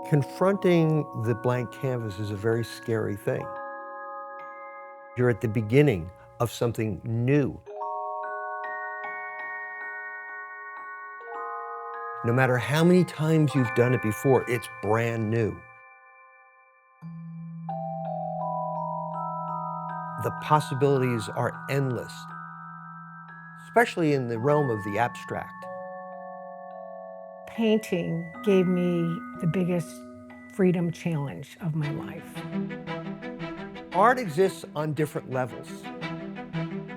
Confronting the blank canvas is a very scary thing. You're at the beginning of something new. No matter how many times you've done it before, it's brand new. The possibilities are endless, especially in the realm of the abstract. Painting gave me the biggest freedom challenge of my life. Art exists on different levels.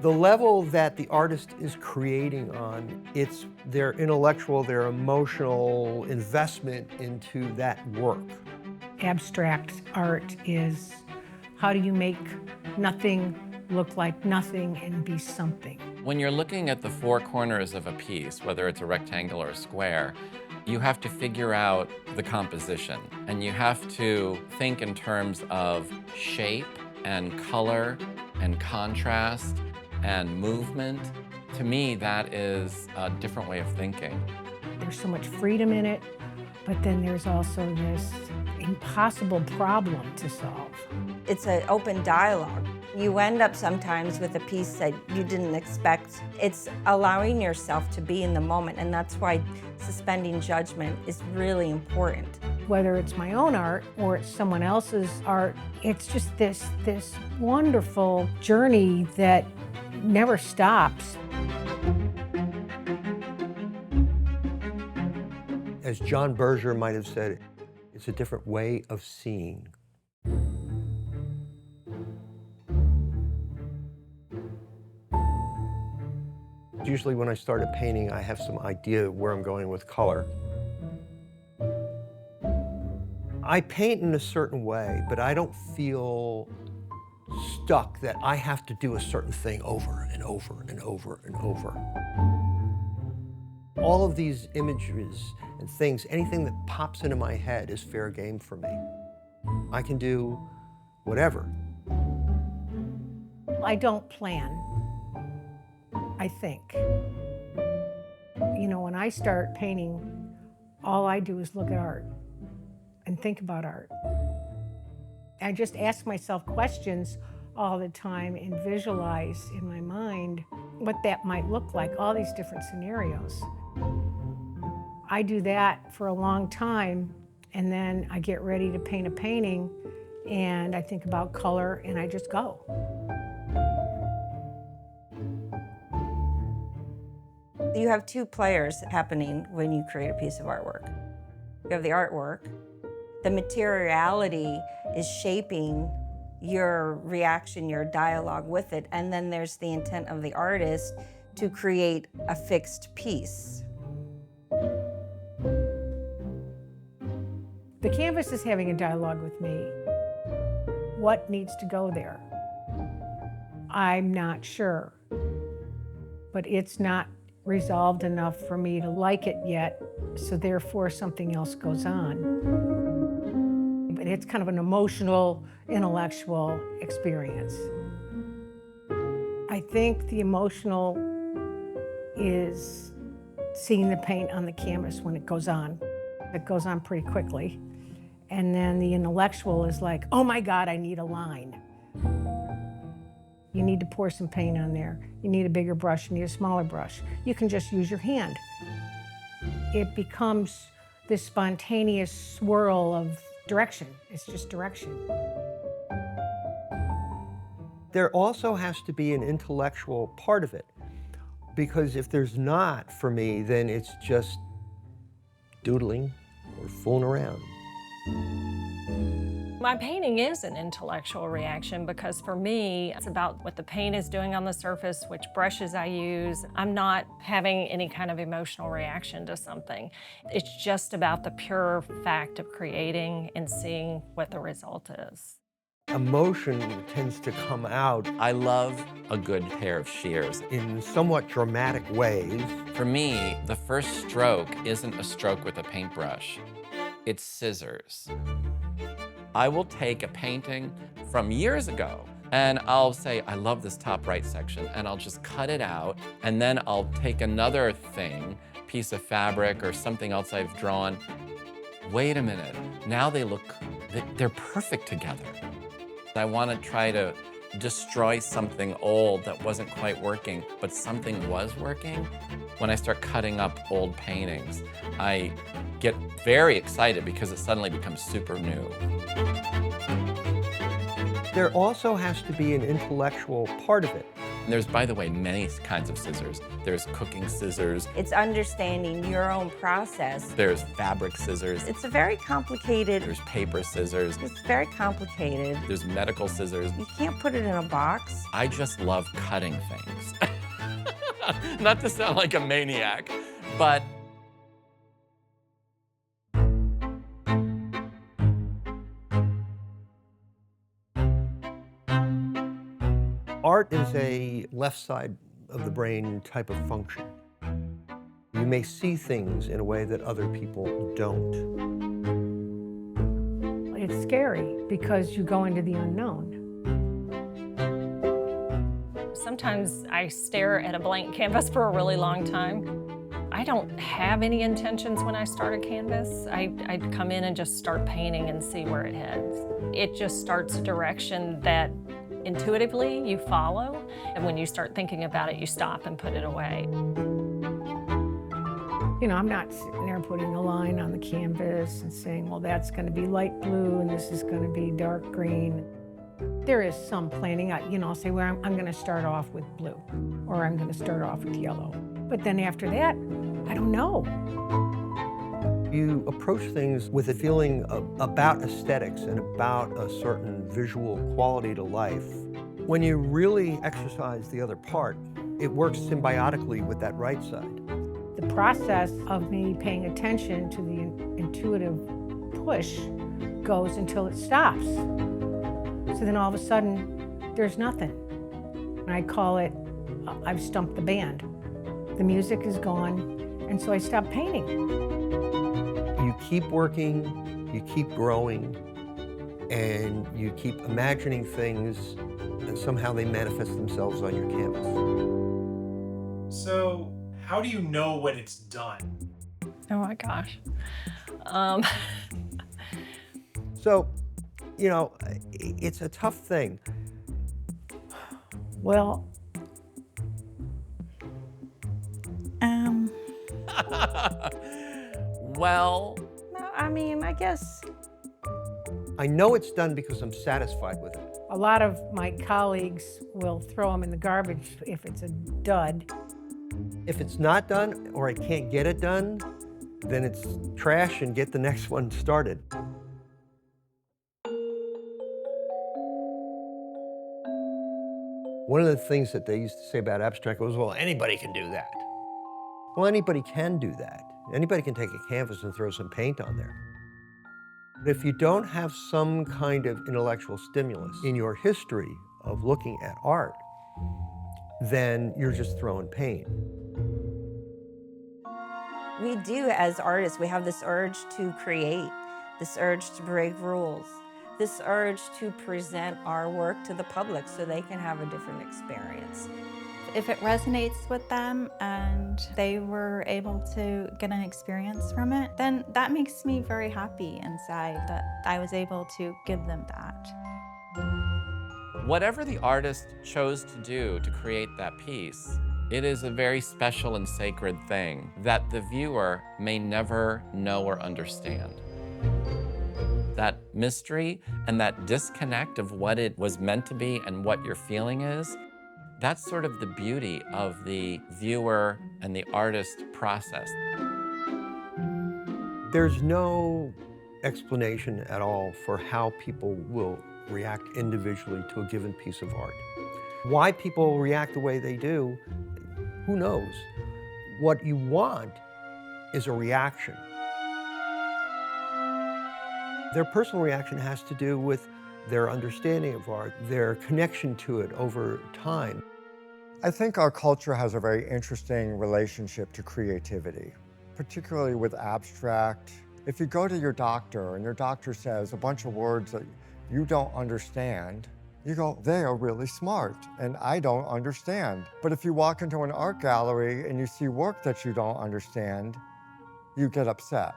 The level that the artist is creating on, it's their intellectual, their emotional investment into that work. Abstract art is how do you make nothing look like nothing and be something? When you're looking at the four corners of a piece, whether it's a rectangle or a square, you have to figure out the composition, and you have to think in terms of shape and color and contrast and movement. To me, that is a different way of thinking. There's so much freedom in it, but then there's also this impossible problem to solve. It's an open dialogue. You end up sometimes with a piece that you didn't expect. It's allowing yourself to be in the moment, and that's why suspending judgment is really important. Whether it's my own art or it's someone else's art, it's just this wonderful journey that never stops. As John Berger might have said, it's a different way of seeing. Usually when I start a painting, I have some idea of where I'm going with color. I paint in a certain way, but I don't feel stuck that I have to do a certain thing over and over and over and over. All of these images and things, anything that pops into my head is fair game for me. I can do whatever. I don't plan, I think. You know, when I start painting, all I do is look at art and think about art. I just ask myself questions all the time and visualize in my mind what that might look like, all these different scenarios. I do that for a long time, and then I get ready to paint a painting, and I think about color, and I just go. You have two players happening when you create a piece of artwork. You have the artwork. The materiality is shaping your reaction, your dialogue with it, and then there's the intent of the artist to create a fixed piece. The canvas is having a dialogue with me. What needs to go there? I'm not sure, but it's not resolved enough for me to like it yet, so therefore something else goes on. But it's kind of an emotional, intellectual experience. I think the emotional is seeing the paint on the canvas when it goes on. It goes on pretty quickly. And then the intellectual is like, oh my God, I need a line. You need to pour some paint on there. You need a bigger brush, you need a smaller brush. You can just use your hand. It becomes this spontaneous swirl of direction. It's just direction. There also has to be an intellectual part of it, because if there's not, for me, then it's just doodling or fooling around. My painting is an intellectual reaction because for me, it's about what the paint is doing on the surface, which brushes I use. I'm not having any kind of emotional reaction to something. It's just about the pure fact of creating and seeing what the result is. Emotion tends to come out I love a good pair of shears. in somewhat dramatic ways. For me, the first stroke isn't a stroke with a paintbrush. It's scissors. I will take a painting from years ago and I'll say, I love this top right section, and I'll just cut it out, and then I'll take another thing, piece of fabric or something else I've drawn, wait a minute, now they're perfect together. I want to try to destroy something old that wasn't quite working, but something was working. When I start cutting up old paintings, I get very excited because it suddenly becomes super new. There also has to be an intellectual part of it. And there's, by the way, many kinds of scissors. There's cooking scissors. It's understanding your own process. There's fabric scissors. It's a very complicated, There's paper scissors. it's very complicated. There's medical scissors. You can't put it in a box. I just love cutting things. Not to sound like a maniac, but Art is a left side of the brain type of function. You may see things in a way that other people don't. It's scary because you go into the unknown. Sometimes I stare at a blank canvas for a really long time. I don't have any intentions when I start a canvas. I'd come in and just start painting and see where it heads. It just starts a direction that intuitively you follow, and when you start thinking about it, you stop and put it away. You know, I'm not sitting there putting a line on the canvas and saying, well, that's going to be light blue and this is going to be dark green. There is some planning. I'll say, well, I'm going to start off with blue, or I'm going to start off with yellow. But then after that, I don't know. You approach things with a feeling about aesthetics and about a certain visual quality to life. When you really exercise the other part, it works symbiotically with that right side. The process of me paying attention to the intuitive push goes until it stops. So then all of a sudden, there's nothing. And I call it, I've stumped the band. The music is gone, and so I stop painting. You keep working, you keep growing, and you keep imagining things, and somehow they manifest themselves on your canvas. So, how do you know when it's done? Oh my gosh. So, it's a tough thing. Well, well, No, I guess I know it's done because I'm satisfied with it. a lot of my colleagues will throw them in the garbage if it's a dud. If it's not done, or I can't get it done, then it's trash and get the next one started. One of the things that they used to say about abstract was, well, anybody can do that. Well, anybody can do that. Anybody can take a canvas and throw some paint on there. But if you don't have some kind of intellectual stimulus in your history of looking at art, then you're just throwing paint. we do as artists, we have this urge to create, this urge to break rules, this urge to present our work to the public so they can have a different experience. If it resonates with them and they were able to get an experience from it, then that makes me very happy inside that I was able to give them that. Whatever the artist chose to do to create that piece, it is a very special and sacred thing that the viewer may never know or understand. That mystery and that disconnect of what it was meant to be and what your feeling is, that's sort of the beauty of the viewer and the artist process. There's no explanation at all for how people will react individually to a given piece of art. Why people react the way they do, who knows? What you want is a reaction. Their personal reaction has to do with their understanding of art, their connection to it over time. I think our culture has a very interesting relationship to creativity, particularly with abstract. If you go to your doctor and your doctor says a bunch of words that you don't understand, you go, they are really smart and I don't understand. But if you walk into an art gallery and you see work that you don't understand, you get upset.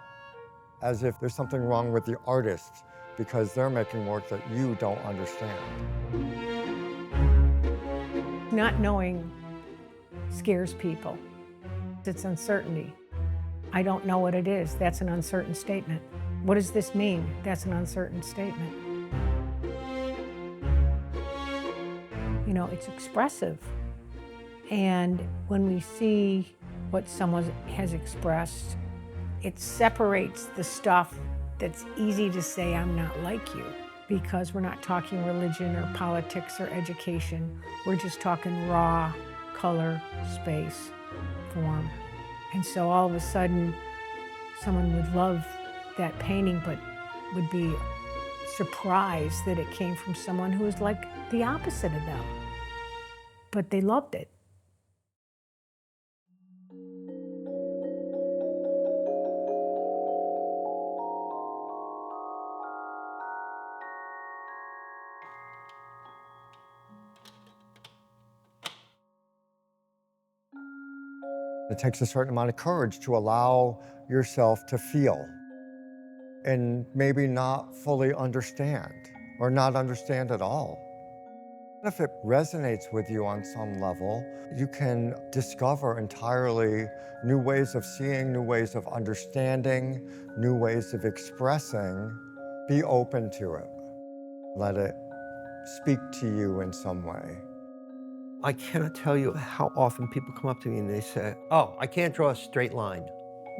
as if there's something wrong with the artist because they're making work that you don't understand. Not knowing scares people. It's uncertainty. I don't know what it is. That's an uncertain statement. What does this mean? That's an uncertain statement. You know, it's expressive. And when we see what someone has expressed, it separates the stuff that's easy to say, I'm not like you, because we're not talking religion or politics or education. We're just talking raw color, space, form. And so all of a sudden, someone would love that painting, but would be surprised that it came from someone who was like the opposite of them. But they loved it. It takes a certain amount of courage to allow yourself to feel and maybe not fully understand or not understand at all. If it resonates with you on some level, you can discover entirely new ways of seeing, new ways of understanding, new ways of expressing. Be open to it. Let it speak to you in some way. I cannot tell you how often people come up to me and they say, oh, I can't draw a straight line.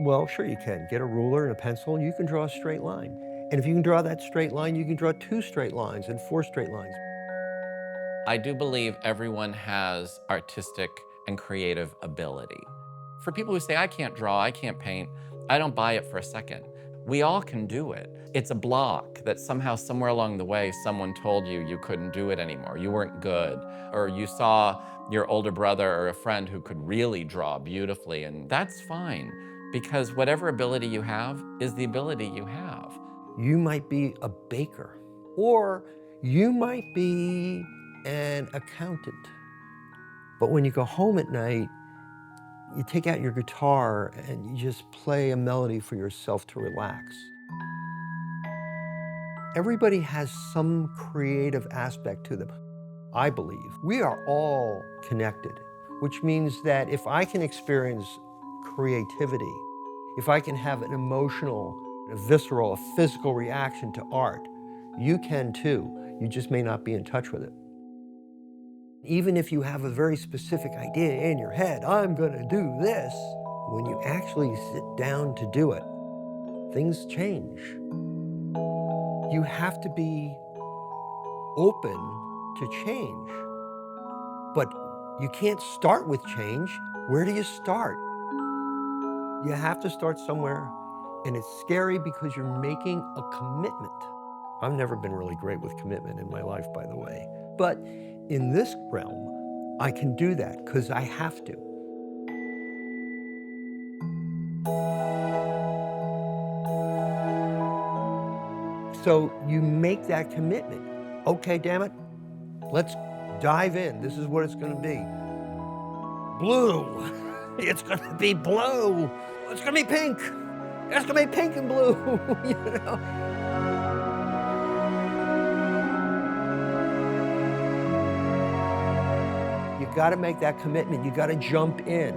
Well, sure you can. Get a ruler and a pencil and you can draw a straight line. And if you can draw that straight line, you can draw 2 straight lines and 4 straight lines. I do believe everyone has artistic and creative ability. For people who say, I can't draw, I can't paint, I don't buy it for a second. We all can do it. It's a block that somehow, somewhere along the way, someone told you you couldn't do it anymore, you weren't good, or you saw your older brother or a friend who could really draw beautifully, and that's fine, because whatever ability you have is the ability you have. You might be a baker, or you might be an accountant. But when you go home at night, you take out your guitar and you just play a melody for yourself to relax. Everybody has some creative aspect to them. I believe we are all connected, which means that if I can experience creativity, if I can have an emotional, a visceral, a physical reaction to art, you can too. You just may not be in touch with it. Even if you have a very specific idea in your head, I'm gonna do this, when you actually sit down to do it, things change. You have to be open to change, but you can't start with change. Where do you start? You have to start somewhere, and it's scary because you're making a commitment. I've never been really great with commitment in my life, by the way. But in this realm, I can do that because I have to. So you make that commitment. Okay, damn it, let's dive in. This is what it's gonna be. Blue, it's gonna be blue. It's gonna be pink. It's gonna be pink and blue, you know? You gotta make that commitment. You gotta jump in.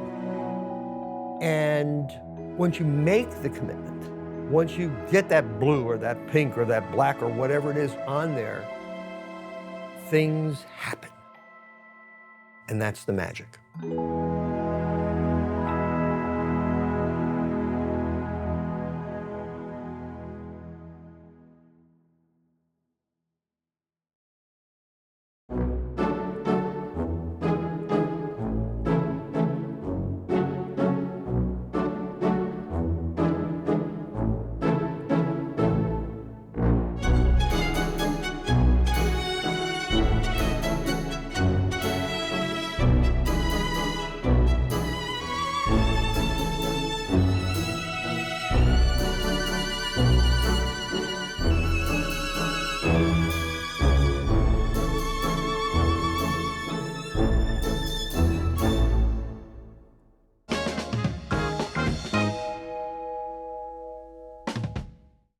And once you make the commitment, once you get that blue or that pink or that black or whatever it is on there, things happen. And that's the magic.